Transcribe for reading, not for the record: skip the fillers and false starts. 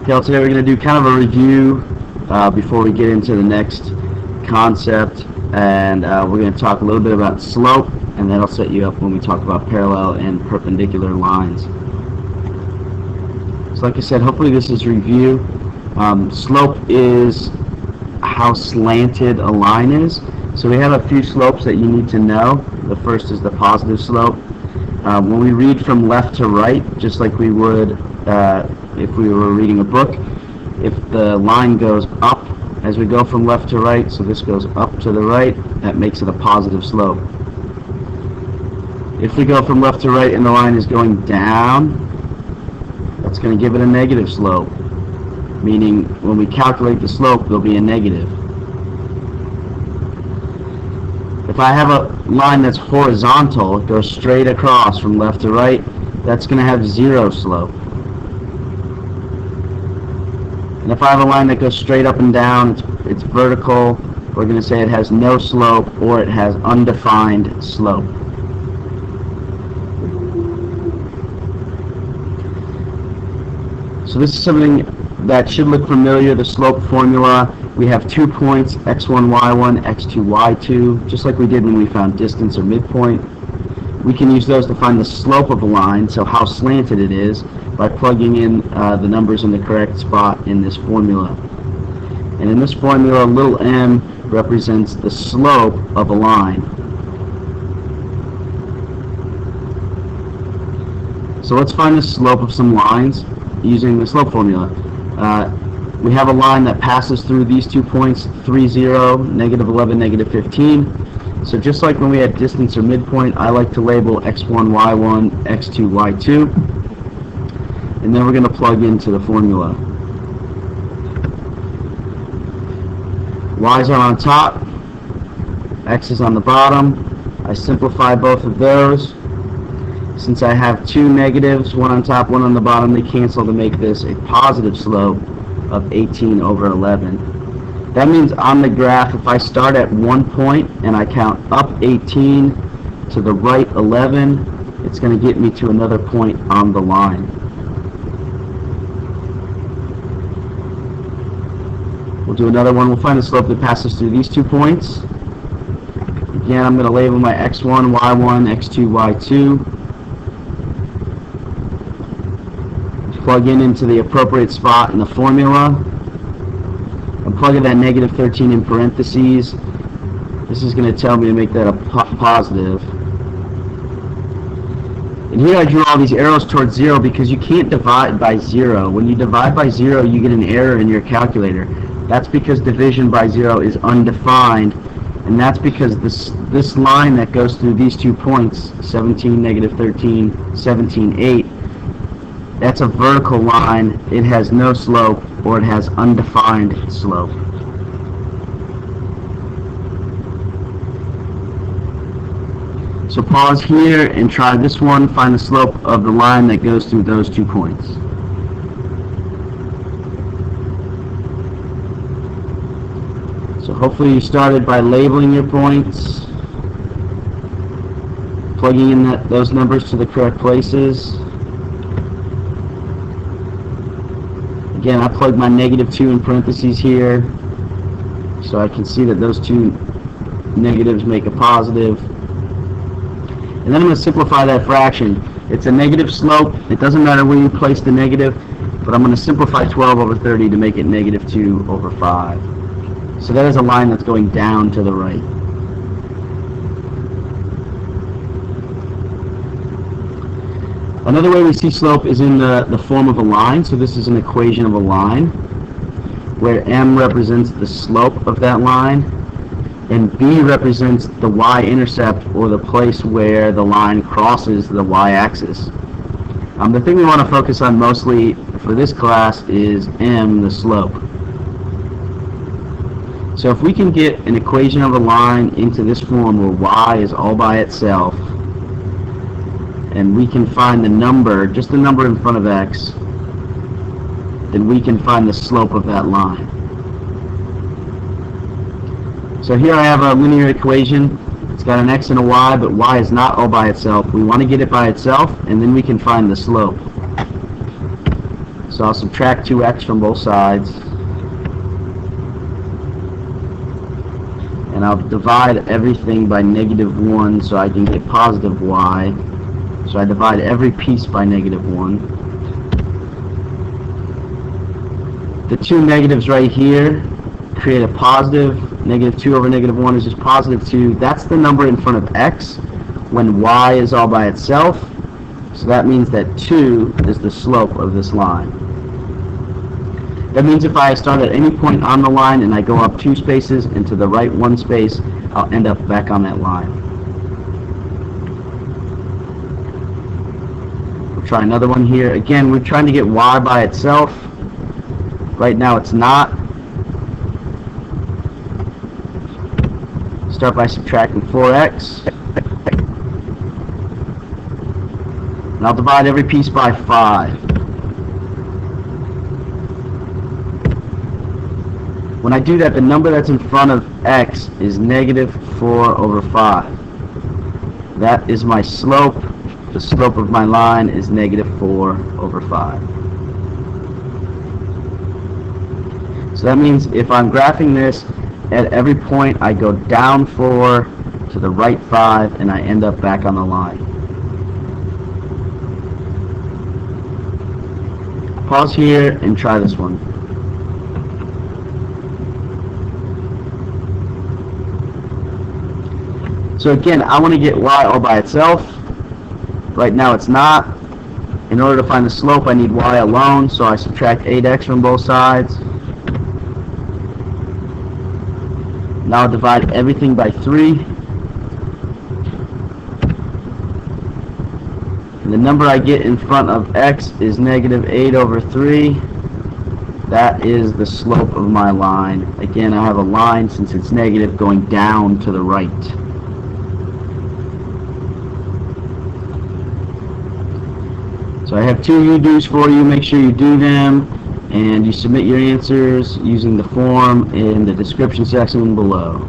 Okay, well, today we're going to do kind of a review before we get into the next concept, and we're going to talk a little bit about slope, and that'll set you up when we talk about parallel and perpendicular lines. So like I said, hopefully this is review. Slope is how slanted a line is. So we have a few slopes that you need to know. The first is the positive slope. When we read from left to right, just like we would if we were reading a book, if the line goes up as we go from left to right, so this goes up to the right, that makes it a positive slope. If we go from left to right and the line is going down, that's going to give it a negative slope, meaning when we calculate the slope, there'll be a negative. If I have a line that's horizontal, it goes straight across from left to right, that's going to have zero slope. And if I have a line that goes straight up and down, it's vertical, we're going to say it has no slope or it has undefined slope. So this is something that should look familiar, the slope formula. We have 2 points, x1, y1, x2, y2, just like we did when we found distance or midpoint. We can use those to find the slope of a line, so how slanted it is, by plugging in the numbers in the correct spot in this formula. And in this formula, little m represents the slope of a line. So let's find the slope of some lines using the slope formula. We have a line that passes through these 2 points, 3, 0, negative 11, negative 15. So just like when we had distance or midpoint, I like to label x1, y1, x2, y2. And then we're going to plug into the formula. Y's are on top, x is on the bottom. I simplify both of those. Since I have two negatives, one on top, one on the bottom, they cancel to make this a positive slope of 18 over 11. That means on the graph, if I start at 1 point and I count up 18 to the right 11, it's going to get me to another point on the line. We'll do another one. We'll find the slope that passes through these 2 points. Again, I'm going to label my x1, y1, x2, y2. Plug into the appropriate spot in the formula. I'm plugging that negative 13 in parentheses. This is going to tell me to make that a positive. And here I drew all these arrows towards 0 because you can't divide by 0. When you divide by 0, you get an error in your calculator. That's because division by 0 is undefined, and that's because this line that goes through these 2 points, 17, negative 13, 17, 8, that's a vertical line. It has no slope, or it has undefined slope. So pause here and try this one. Find the slope of the line that goes through those 2 points. So hopefully you started by labeling your points, plugging in those numbers to the correct places. Again, I plugged my negative 2 in parentheses here, so I can see that those 2 negatives make a positive. And then I'm going to simplify that fraction. It's a negative slope. It doesn't matter where you place the negative, but I'm going to simplify 12 over 30 to make it negative 2 over 5. So that is a line that's going down to the right. Another way we see slope is in the form of a line. So this is an equation of a line where m represents the slope of that line and b represents the y-intercept, or the place where the line crosses the y-axis. The thing we want to focus on mostly for this class is m, the slope. So if we can get an equation of a line into this form where y is all by itself, and we can find the number, just the number in front of x, then we can find the slope of that line. So here I have a linear equation. It's got an x and a y, but y is not all by itself. We want to get it by itself, and then we can find the slope. So I'll subtract 2x from both sides. And I'll divide everything by -1 so I can get positive y. So I divide every piece by -1. The two negatives right here create a positive. -2 over -1 is just +2. That's the number in front of x when y is all by itself. So that means that 2 is the slope of this line. That means if I start at any point on the line and I go up 2 spaces and to the right 1 space, I'll end up back on that line. We'll try another one here. Again, we're trying to get y by itself. Right now it's not. Start by subtracting 4x. And I'll divide every piece by 5. When I do that, the number that's in front of x is -4 over 5. That is my slope. The slope of my line is -4 over 5. So that means if I'm graphing this, at every point I go down 4 to the right 5 and I end up back on the line. Pause here and try this one. So again, I want to get y all by itself. Right now it's not. In order to find the slope, I need y alone, so I subtract 8x from both sides. Now I'll divide everything by 3. And the number I get in front of x is -8 over 3. That is the slope of my line. Again, I have a line, since it's negative, going down to the right. So I have 2 you-dos for you. Make sure you do them, and you submit your answers using the form in the description section below.